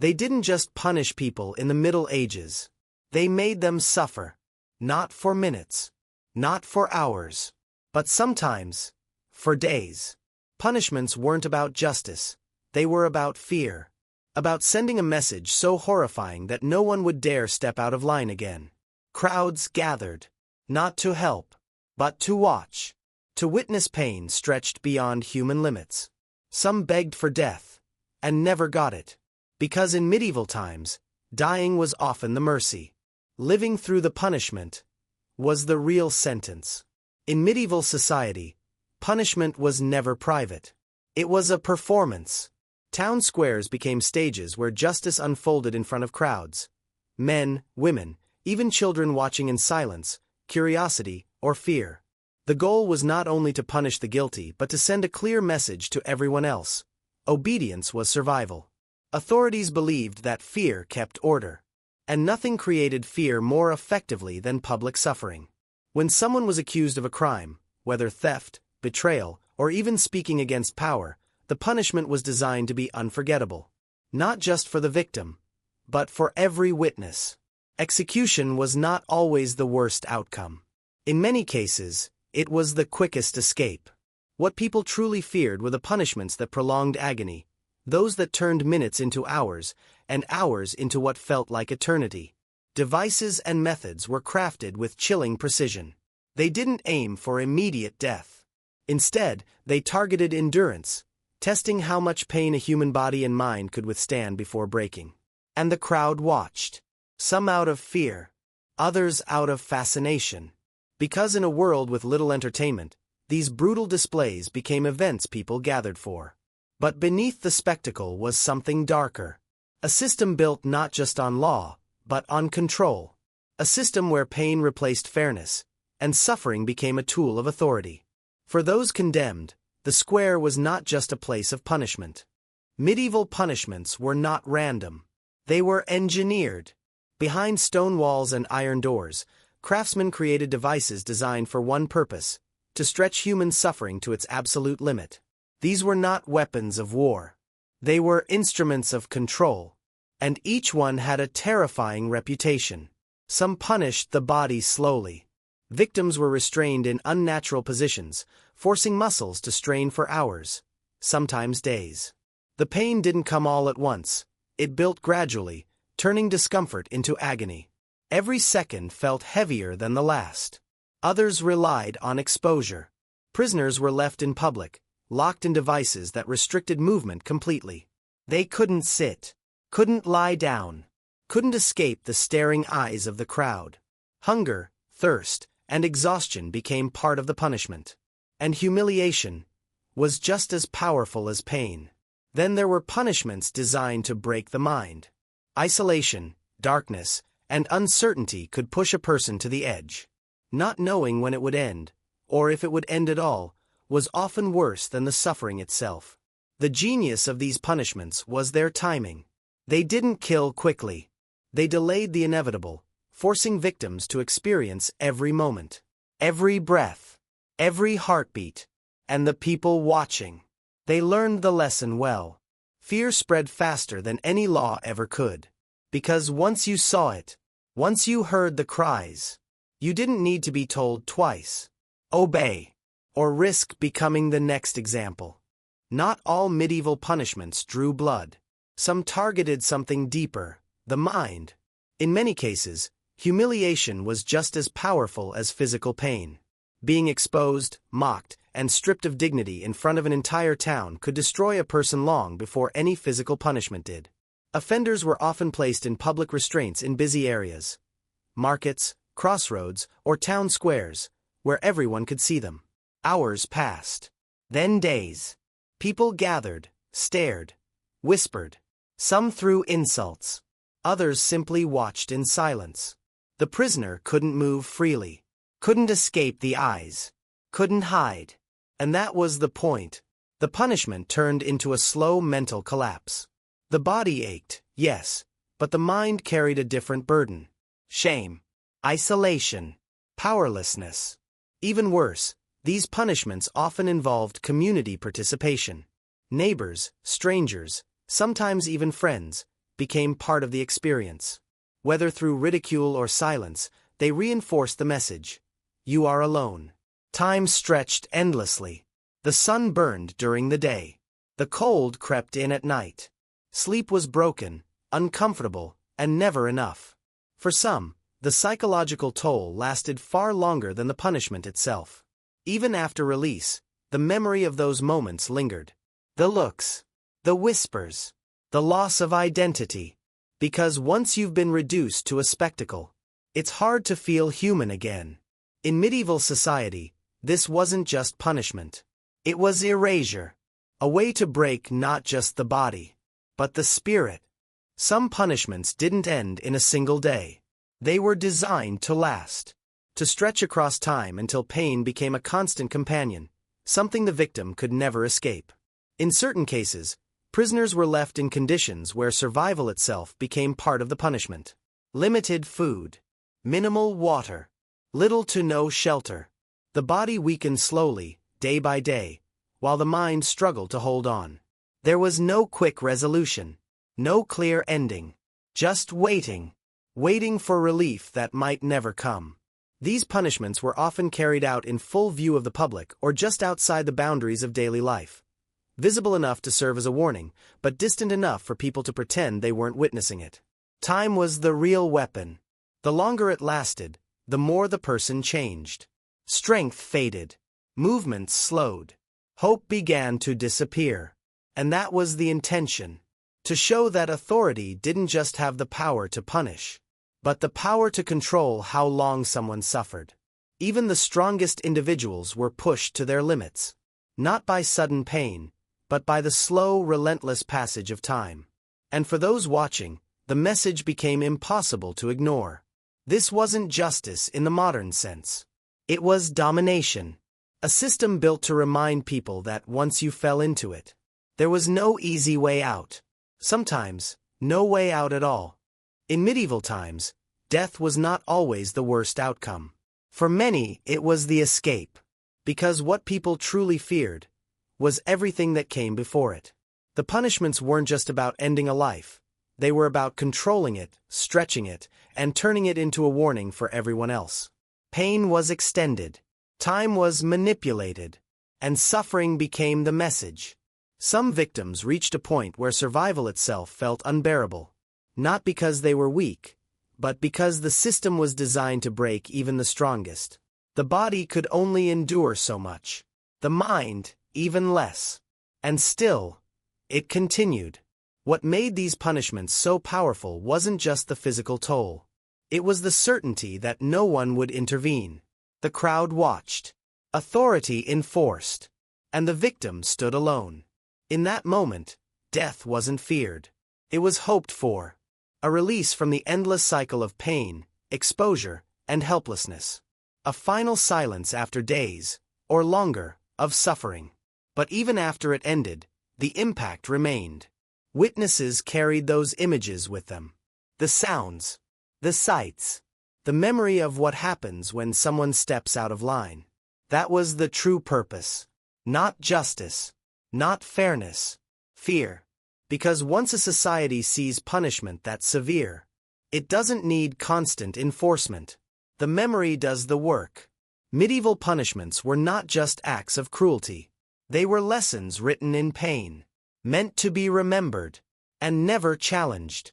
They didn't just punish people in the Middle Ages. They made them suffer. Not for minutes. Not for hours. But sometimes, for days. Punishments weren't about justice. They were about fear. About sending a message so horrifying that no one would dare step out of line again. Crowds gathered. Not to help, but to watch. To witness pain stretched beyond human limits. Some begged for death, and never got it. Because in medieval times, dying was often the mercy. Living through the punishment was the real sentence. In medieval society, punishment was never private. It was a performance. Town squares became stages where justice unfolded in front of crowds. Men, women, even children watching in silence, curiosity, or fear. The goal was not only to punish the guilty but to send a clear message to everyone else. Obedience was survival. Authorities believed that fear kept order. And nothing created fear more effectively than public suffering. When someone was accused of a crime, whether theft, betrayal, or even speaking against power, the punishment was designed to be unforgettable. Not just for the victim, but for every witness. Execution was not always the worst outcome. In many cases, it was the quickest escape. What people truly feared were the punishments that prolonged agony, those that turned minutes into hours, and hours into what felt like eternity. Devices and methods were crafted with chilling precision. They didn't aim for immediate death. Instead, they targeted endurance, testing how much pain a human body and mind could withstand before breaking. And the crowd watched. Some out of fear, others out of fascination. Because in a world with little entertainment, these brutal displays became events people gathered for. But beneath the spectacle was something darker. A system built not just on law, but on control. A system where pain replaced fairness, and suffering became a tool of authority. For those condemned, the square was not just a place of punishment. Medieval punishments were not random. They were engineered. Behind stone walls and iron doors, craftsmen created devices designed for one purpose: to stretch human suffering to its absolute limit. These were not weapons of war. They were instruments of control. And each one had a terrifying reputation. Some punished the body slowly. Victims were restrained in unnatural positions, forcing muscles to strain for hours, sometimes days. The pain didn't come all at once. It built gradually, turning discomfort into agony. Every second felt heavier than the last. Others relied on exposure. Prisoners were left in public, locked in devices that restricted movement completely. They couldn't sit, couldn't lie down, couldn't escape the staring eyes of the crowd. Hunger, thirst, and exhaustion became part of the punishment. And humiliation was just as powerful as pain. Then there were punishments designed to break the mind. Isolation, darkness, and uncertainty could push a person to the edge. Not knowing when it would end, or if it would end at all, was often worse than the suffering itself. The genius of these punishments was their timing. They didn't kill quickly. They delayed the inevitable, forcing victims to experience every moment, every breath, every heartbeat, and the people watching. They learned the lesson well. Fear spread faster than any law ever could. Because once you saw it, once you heard the cries, you didn't need to be told twice. Obey, or risk becoming the next example. Not all medieval punishments drew blood. Some targeted something deeper, the mind. In many cases, humiliation was just as powerful as physical pain. Being exposed, mocked, and stripped of dignity in front of an entire town could destroy a person long before any physical punishment did. Offenders were often placed in public restraints in busy areas, markets, crossroads, or town squares, where everyone could see them. Hours passed. Then days. People gathered, stared, whispered. Some threw insults. Others simply watched in silence. The prisoner couldn't move freely, couldn't escape the eyes, couldn't hide. And that was the point. The punishment turned into a slow mental collapse. The body ached, yes, but the mind carried a different burden. Shame, isolation, powerlessness. Even worse, these punishments often involved community participation. Neighbors, strangers, sometimes even friends, became part of the experience. Whether through ridicule or silence, they reinforced the message. You are alone. Time stretched endlessly. The sun burned during the day. The cold crept in at night. Sleep was broken, uncomfortable, and never enough. For some, the psychological toll lasted far longer than the punishment itself. Even after release, the memory of those moments lingered. The looks, the whispers, the loss of identity. Because once you've been reduced to a spectacle, it's hard to feel human again. In medieval society, this wasn't just punishment. It was erasure. A way to break not just the body, but the spirit. Some punishments didn't end in a single day. They were designed to last, to stretch across time until pain became a constant companion, something the victim could never escape. In certain cases, prisoners were left in conditions where survival itself became part of the punishment. Limited food, minimal water, little to no shelter. The body weakened slowly, day by day, while the mind struggled to hold on. There was no quick resolution, no clear ending, just waiting for relief that might never come. These punishments were often carried out in full view of the public or just outside the boundaries of daily life. Visible enough to serve as a warning, but distant enough for people to pretend they weren't witnessing it. Time was the real weapon. The longer it lasted, the more the person changed. Strength faded. Movements slowed. Hope began to disappear. And that was the intention. To show that authority didn't just have the power to punish, but the power to control how long someone suffered. Even the strongest individuals were pushed to their limits. Not by sudden pain, but by the slow, relentless passage of time. And for those watching, the message became impossible to ignore. This wasn't justice in the modern sense. It was domination. A system built to remind people that once you fell into it, there was no easy way out. Sometimes, no way out at all. In medieval times, death was not always the worst outcome. For many, it was the escape. Because what people truly feared was everything that came before it. The punishments weren't just about ending a life. They were about controlling it, stretching it, and turning it into a warning for everyone else. Pain was extended. Time was manipulated. And suffering became the message. Some victims reached a point where survival itself felt unbearable. Not because they were weak, but because the system was designed to break even the strongest. The body could only endure so much. The mind, even less. And still, it continued. What made these punishments so powerful wasn't just the physical toll. It was the certainty that no one would intervene. The crowd watched. Authority enforced. And the victim stood alone. In that moment, death wasn't feared. It was hoped for. A release from the endless cycle of pain, exposure, and helplessness. A final silence after days, or longer, of suffering. But even after it ended, the impact remained. Witnesses carried those images with them. The sounds, the sights, the memory of what happens when someone steps out of line. That was the true purpose. Not justice. Not fairness. Fear. Because once a society sees punishment that's severe, it doesn't need constant enforcement. The memory does the work. Medieval punishments were not just acts of cruelty. They were lessons written in pain, meant to be remembered, and never challenged.